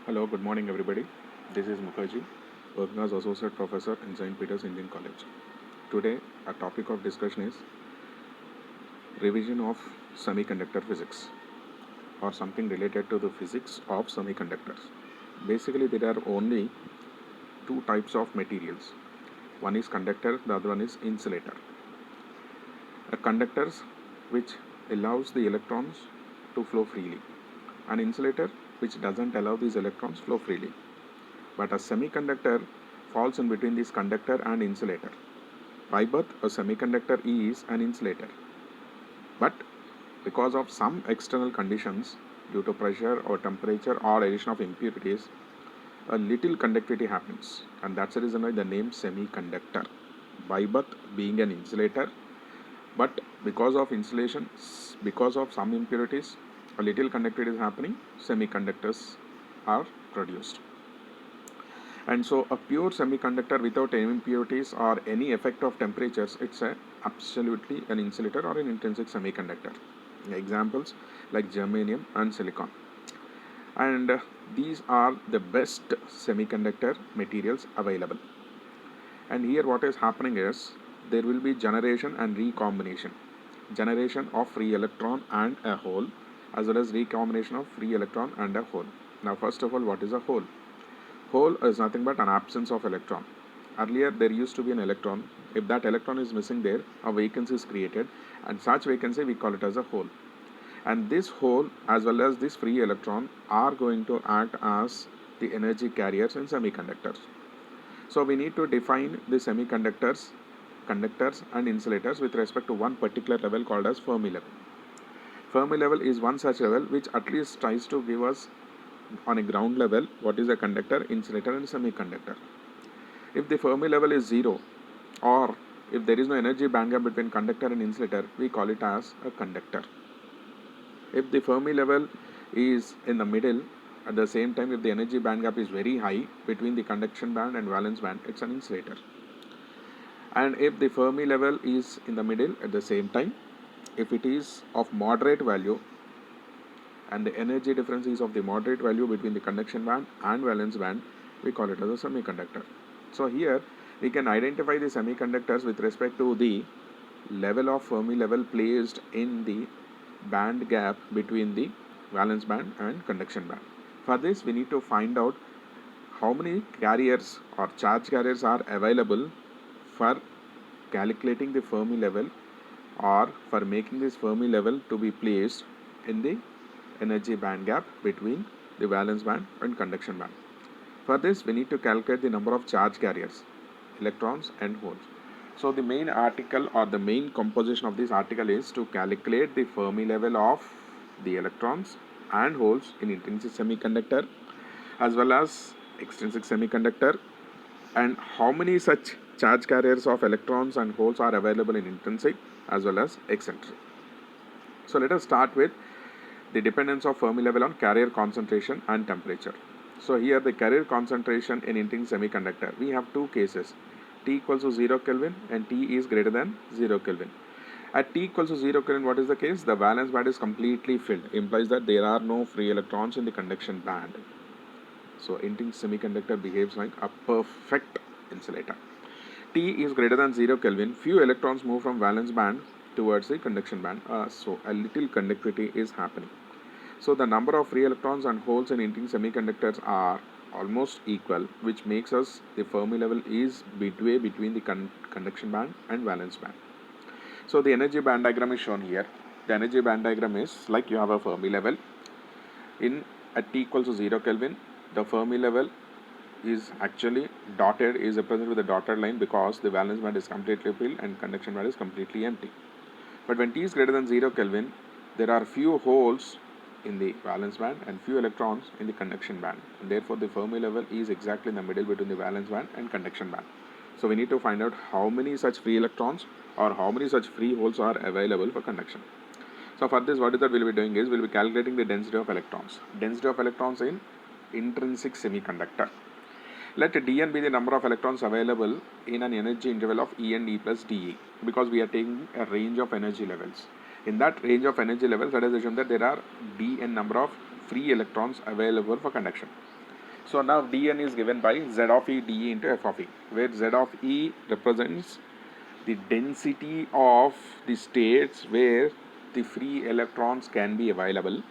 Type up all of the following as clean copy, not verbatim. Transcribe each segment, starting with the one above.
Hello, good morning, everybody. This is Mukherjee, working as Associate Professor in St. Peter's Indian College. Today, our topic of discussion is revision of semiconductor physics or something related to the physics of semiconductors. Basically, there are only two types of materials. One is conductor, the other one is insulator. A conductor which allows the electrons to flow freely, an insulator which doesn't allow these electrons flow freely. But a semiconductor falls in between this conductor and insulator. By birth, a semiconductor is an insulator. But because of some external conditions, due to pressure or temperature or addition of impurities, a little conductivity happens. And that's the reason why the name semiconductor. By birth, being an insulator, but because of insulation, because of some impurities, a little conductivity is happening, semiconductors are produced. And so a pure semiconductor without any impurities or any effect of temperatures, it's absolutely an insulator or an intrinsic semiconductor. Examples like germanium and silicon. And these are the best semiconductor materials available. And here what is happening is there will be generation and recombination. Generation of free electron and a hole, as well as recombination of free electron and a hole. Now first of all, what is a hole? Hole is nothing but an absence of electron. Earlier there used to be an electron. If that electron is missing there, a vacancy is created, and such vacancy we call it as a hole. And this hole as well as this free electron are going to act as the energy carriers in semiconductors. So we need to define the semiconductors, conductors and insulators with respect to one particular level called as Fermi level. Fermi level is one such level which at least tries to give us on a ground level what is a conductor, insulator and semiconductor. If the Fermi level is 0, or if there is no energy band gap between conductor and insulator, we call it as a conductor. If the Fermi level is in the middle, at the same time if the energy band gap is very high between the conduction band and valence band, it's an insulator. And if the Fermi level is in the middle, at the same time if it is of moderate value and the energy difference is of the moderate value between the conduction band and valence band, we call it as a semiconductor. So here we can identify the semiconductors with respect to the level of Fermi level placed in the band gap between the valence band and conduction band. For this we need to find out how many carriers or charge carriers are available for calculating the Fermi level or for making this Fermi level to be placed in the energy band gap between the valence band and conduction band. For this we need to calculate the number of charge carriers, electrons and holes. So the main article or the main composition of this article is to calculate the Fermi level of the electrons and holes in intrinsic semiconductor as well as extrinsic semiconductor, and how many such charge carriers of electrons and holes are available in intrinsic as well as extrinsic. So let us start with the dependence of Fermi level on carrier concentration and temperature. So here the carrier concentration in intrinsic semiconductor, we have two cases, T equals to 0 Kelvin and T is greater than 0 Kelvin. At T equals to 0 Kelvin, what is the case? The valence band is completely filled, implies that there are no free electrons in the conduction band. So intrinsic semiconductor behaves like a perfect insulator. T is greater than 0 Kelvin, few electrons move from valence band towards the conduction band, so a little conductivity is happening. So the number of free electrons and holes in intrinsic semiconductors are almost equal, which makes us the Fermi level is midway between the conduction band and valence band. So the energy band diagram is shown here. The energy band diagram is like you have a Fermi level. At T equals to 0 Kelvin, the Fermi level is actually dotted, is represented with a dotted line because the valence band is completely filled and conduction band is completely empty. But when T is greater than 0 Kelvin, there are few holes in the valence band and few electrons in the conduction band. And therefore, the Fermi level is exactly in the middle between the valence band and conduction band. So we need to find out how many such free electrons or how many such free holes are available for conduction. So for this, what is that we'll be doing is we'll be calculating the density of electrons. Density of electrons in intrinsic semiconductor. Let Dn be the number of electrons available in an energy interval of E and E plus dE, because we are taking a range of energy levels. In that range of energy levels, let us assume that there are Dn number of free electrons available for conduction. So now dn is given by z of e dE into f of e, where z of e represents the density of the states where the free electrons can be available,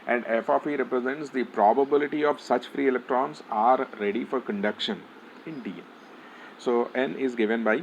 and f of e represents the probability of such free electrons are ready for conduction in dn. So n is given by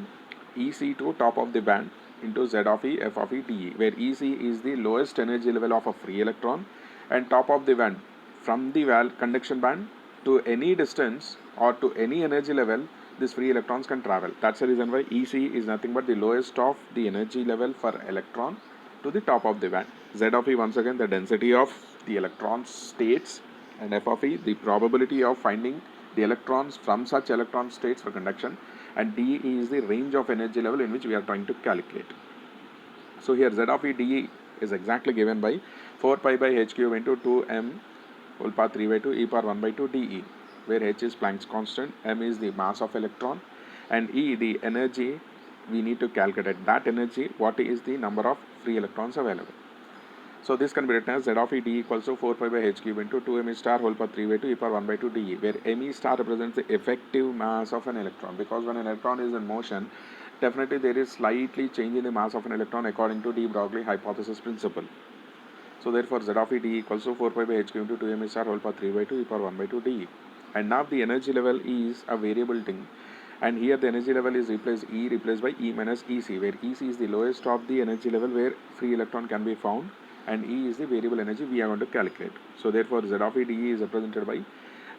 EC2 top of the band into Z of E F of E dE, where EC is the lowest energy level of a free electron, and top of the band from the conduction band to any distance or to any energy level these free electrons can travel. That's the reason why EC is nothing but the lowest of the energy level for electron to the top of the band. Z of E once again the density of the electron states, and F of E the probability of finding the electrons from such electron states for conduction, and dE is the range of energy level in which we are trying to calculate. So here Z of E dE is exactly given by 4 pi by h cube into 2m whole power 3 by 2 e power 1 by 2 dE, where h is Planck's constant, m is the mass of electron, and E the energy we need to calculate. That energy, what is the number of free electrons available. So this can be written as Z of E dE equals to 4 pi by h cube into 2m e star whole power 3 by 2 e power 1 by 2 dE, where m e star represents the effective mass of an electron, because when an electron is in motion, definitely there is slightly change in the mass of an electron according to de Broglie hypothesis principle. So therefore Z of E dE equals to 4 pi by h cube into 2m e star whole power 3 by 2 e power 1 by 2 dE. And now the energy level is a variable thing, and here the energy level is replaced by E minus EC, where EC is the lowest of the energy level where free electron can be found, and E is the variable energy we are going to calculate. So therefore Z of E dE is represented by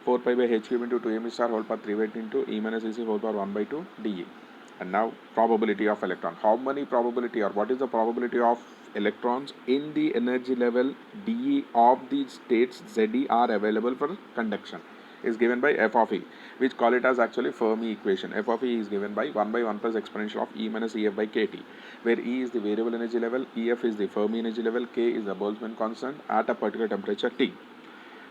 4 pi by h cube into 2m star whole power 3 by 2 into E minus EC whole power 1 by 2 dE. And now probability of electron. How many probability, or what is the probability of electrons in the energy level dE of the states ZE are available for conduction, is given by f of E, which call it as actually Fermi equation. F of E is given by 1 by 1 plus exponential of E minus EF by KT, where E is the variable energy level, EF is the Fermi energy level, K is the Boltzmann constant at a particular temperature T.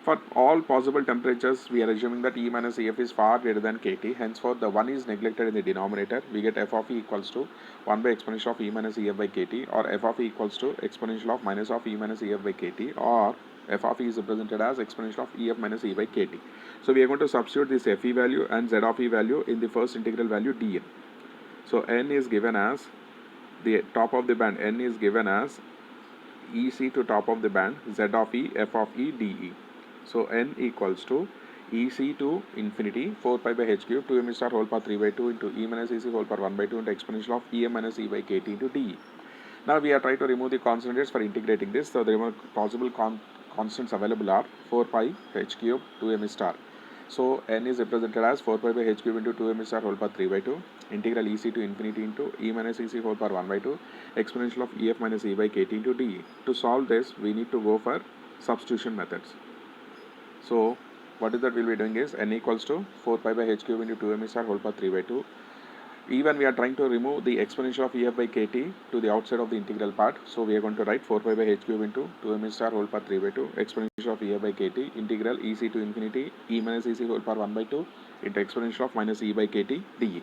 For all possible temperatures, we are assuming that E minus EF is far greater than KT. Henceforth, the 1 is neglected in the denominator. We get f of E equals to 1 by exponential of E minus EF by KT, or f of E equals to exponential of minus of E minus EF by KT, or f of E is represented as exponential of EF minus E by KT. So we are going to substitute this FE value and Z of E value in the first integral value dN. So n is given as the top of the band, n is given as EC to top of the band, Z of E, F of E, dE. So n equals to EC to infinity 4 pi by h cube 2m star whole power 3 by 2 into E minus EC whole power 1 by 2 into exponential of EM minus E by KT into dE. Now we are trying to remove the constants for integrating this. So the possible constants available are 4 pi h cube 2m star. So n is represented as 4 pi by h cube into 2m star whole power 3 by 2 integral EC to infinity into E minus EC whole power 1 by 2 exponential of EF minus E by KT into dE. To solve this, we need to go for substitution methods. So what is that we'll be doing is n equals to 4 pi by h cube into 2m star whole power 3 by 2. Even we are trying to remove the exponential of EF by KT to the outside of the integral part. So we are going to write 4 pi by h cube into 2m star whole power 3 by 2 exponential of EF by KT integral EC to infinity E minus EC whole power 1 by 2 into exponential of minus E by KT dE.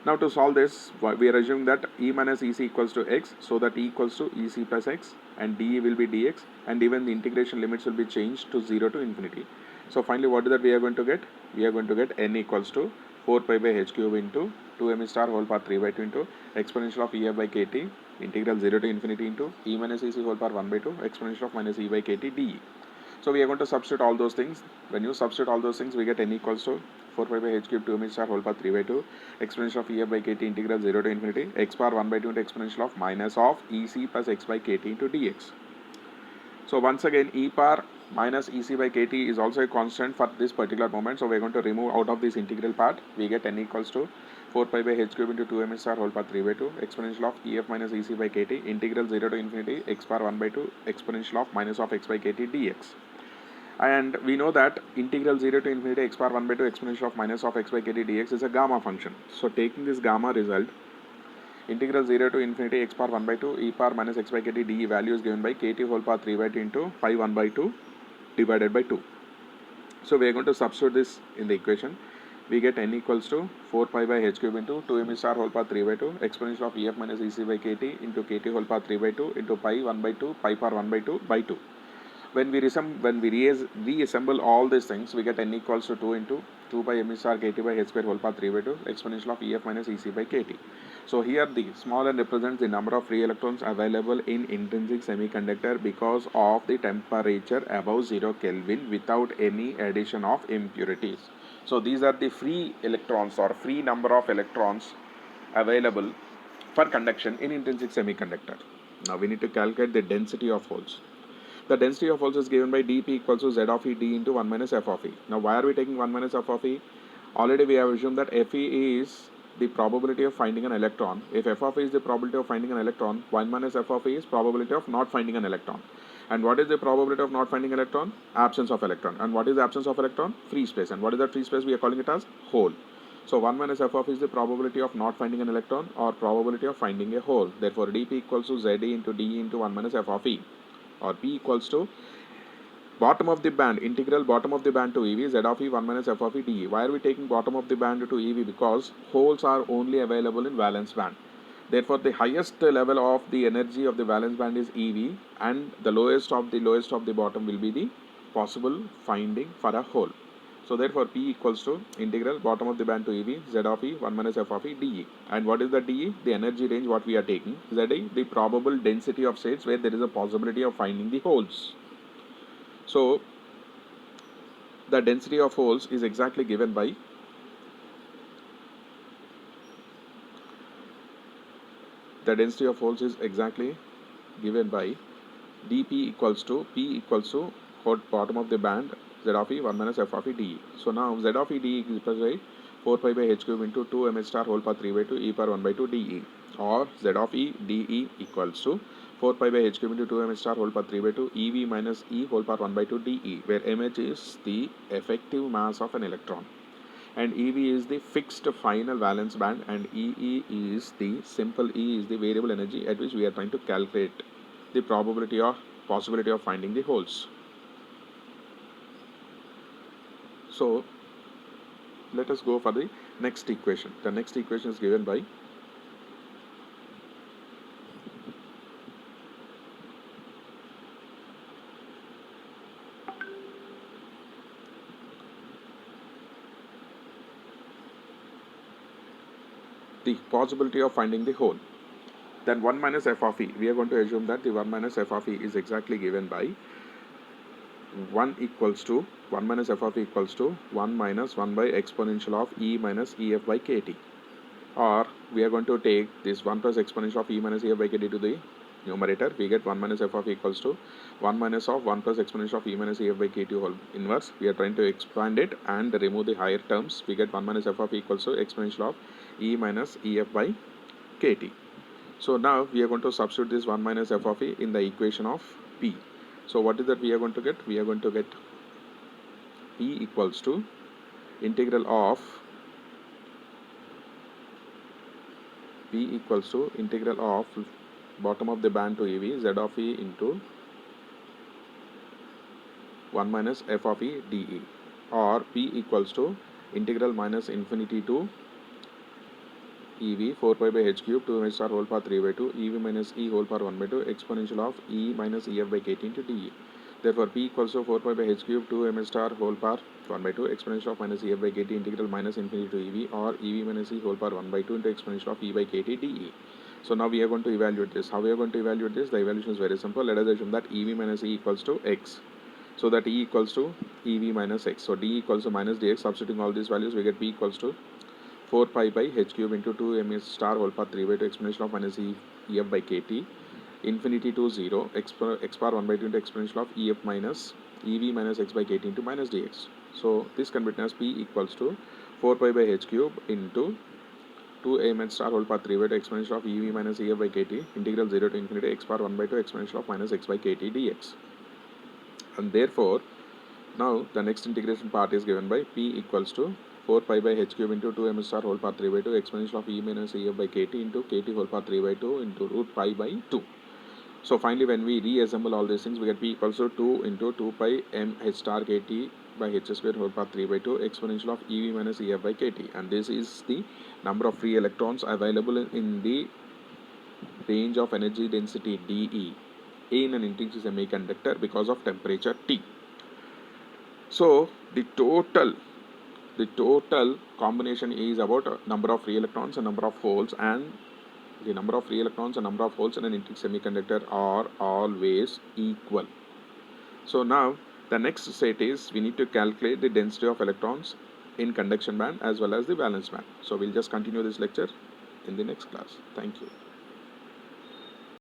Now to solve this, we are assuming that E minus EC equals to x, so that E equals to EC plus x, and dE will be dx, and even the integration limits will be changed to 0 to infinity. So finally what is that we are going to get? We are going to get n equals to 4 pi by h cube into 2m star whole power 3 by 2 into exponential of EF by KT integral 0 to infinity into E minus EC whole power 1 by 2 exponential of minus E by KT dE. So we are going to substitute all those things. When you substitute all those things, we get n equals to 4 pi by h cube 2m star whole power 3 by 2 exponential of EF by KT integral 0 to infinity x power 1 by 2 into exponential of minus of EC plus x by KT into dx. So once again, E power minus EC by KT is also a constant for this particular moment. So we are going to remove out of this integral part. We get n equals to 4 pi by h cube into 2m star whole power 3 by 2 exponential of EF minus EC by KT integral 0 to infinity x power 1 by 2 exponential of minus of x by KT dx. And we know that integral 0 to infinity x power 1 by 2 exponential of minus of x by KT dx is a gamma function. So taking this gamma result, integral 0 to infinity x power 1 by 2 e power minus x by KT dE value is given by KT whole power 3 by 2 into pi 1 by 2 divided by 2. So we are going to substitute this in the equation. We get n equals to 4 pi by h cube into 2m star whole power 3 by 2 exponential of EF minus EC by KT into KT whole power 3 by 2 into pi 1 by 2 pi power 1 by 2 by 2. When we reassemble all these things, we get n equals to 2 into 2 by m star kt by h square whole power 3 by 2 exponential of ef minus ec by kt. So here the small n represents the number of free electrons available in intrinsic semiconductor because of the temperature above 0 Kelvin without any addition of impurities. So these are the free electrons or free number of electrons available for conduction in intrinsic semiconductor. Now we need to calculate the density of holes. The density of holes is given by dp equals to z of e d into 1 minus f of e. Now why are we taking 1 minus f of e? Already we have assumed that fe is the probability of finding an electron. If f of e is the probability of finding an electron, 1 minus f of e is probability of not finding an electron. And what is the probability of not finding electron? Absence of electron. And what is the absence of electron? Free space. And what is that free space? We are calling it as hole. So 1 minus f of e is the probability of not finding an electron or probability of finding a hole. Therefore dp equals to ze into d into 1 minus f of e, or p equals to bottom of the band, integral bottom of the band to EV, z of e 1 minus f of e dE. Why are we taking bottom of the band to EV? Because holes are only available in valence band. Therefore, the highest level of the energy of the valence band is EV, and the lowest of the bottom will be the possible finding for a hole. So therefore, P equals to integral bottom of the band to EV, z of e 1 minus f of e dE. And what is the dE? The energy range what we are taking. Zi, the probable density of states where there is a possibility of finding the holes. So the density of holes is exactly given by dp equals to p equals to bottom of the band z of e 1 minus f of e dE. So now z of e dE is equal to 4 pi by h cube into 2 m h star whole power 3 by 2 e power 1 by 2 dE, or z of e dE equals to 4 pi by h cube into 2 m h star whole power 3 by 2 ev minus e whole power 1 by 2 dE, where mh is the effective mass of an electron and ev is the fixed final valence band, and ee is the simple e is the variable energy at which we are trying to calculate the probability or possibility of finding the holes. So let us go for the next equation. The next equation is given by the possibility of finding the hole. Then 1 minus f of e, we are going to assume that the 1 minus f of e is exactly given by 1 minus f of e equals to 1 minus 1 by exponential of e minus ef by kt, or we are going to take this 1 plus exponential of e minus ef by kt to the numerator. We get 1 minus f of e equals to 1 minus of 1 plus exponential of e minus ef by kt whole inverse. We are trying to expand it and remove the higher terms. We get 1 minus f of e equals to exponential of e minus ef by kt. So now we are going to substitute this 1 minus f of e in the equation of p. So what is that we are going to get? We are going to get p equals to integral of bottom of the band to EV z of e into 1 minus f of e dE, or p equals to integral minus infinity to EV 4 pi by h cube 2 m star whole power 3 by 2 EV minus e whole power 1 by 2 exponential of e minus ef by kt into dE. Therefore, p equals to 4 pi by h cube 2 m star whole power 1 by 2 exponential of minus ef by kt integral minus infinity to EV, or EV minus e whole power 1 by 2 into exponential of e by kt dE. So now we are going to evaluate this. How we are going to evaluate this? The evaluation is very simple. Let us assume that EV minus e equals to x. So that e equals to EV minus x. So d equals to minus dx. Substituting all these values, we get p equals to 4 pi by h cube into 2 m star whole power 3 by 2 exponential of minus ef by kt infinity to 0 x power 1 by 2 into exponential of ef minus ev minus x by kt into minus dx. So this can be written as p equals to 4 pi by h cube into 2 m star whole power 3 by 2 exponential of ev minus ef by kt integral 0 to infinity x power 1 by 2 exponential of minus x by kt dx. And therefore now the next integration part is given by p equals to 4 pi by h cube into 2 m star whole power 3 by 2 exponential of e minus ef by kt into kt whole power 3 by 2 into root pi by 2. So finally, when we reassemble all these things, we get p equals to 2 into 2 pi m h star kt by h square whole power 3 by 2 exponential of ev minus ef by kt, and this is the number of free electrons available in the range of energy density dE in an intrinsic semiconductor because of temperature T. So the total combination is about number of free electrons and number of holes, and the number of free electrons and number of holes in an intrinsic semiconductor are always equal. So now the next set is we need to calculate the density of electrons in conduction band as well as the valence band. So we'll just continue this lecture in the next class. Thank you.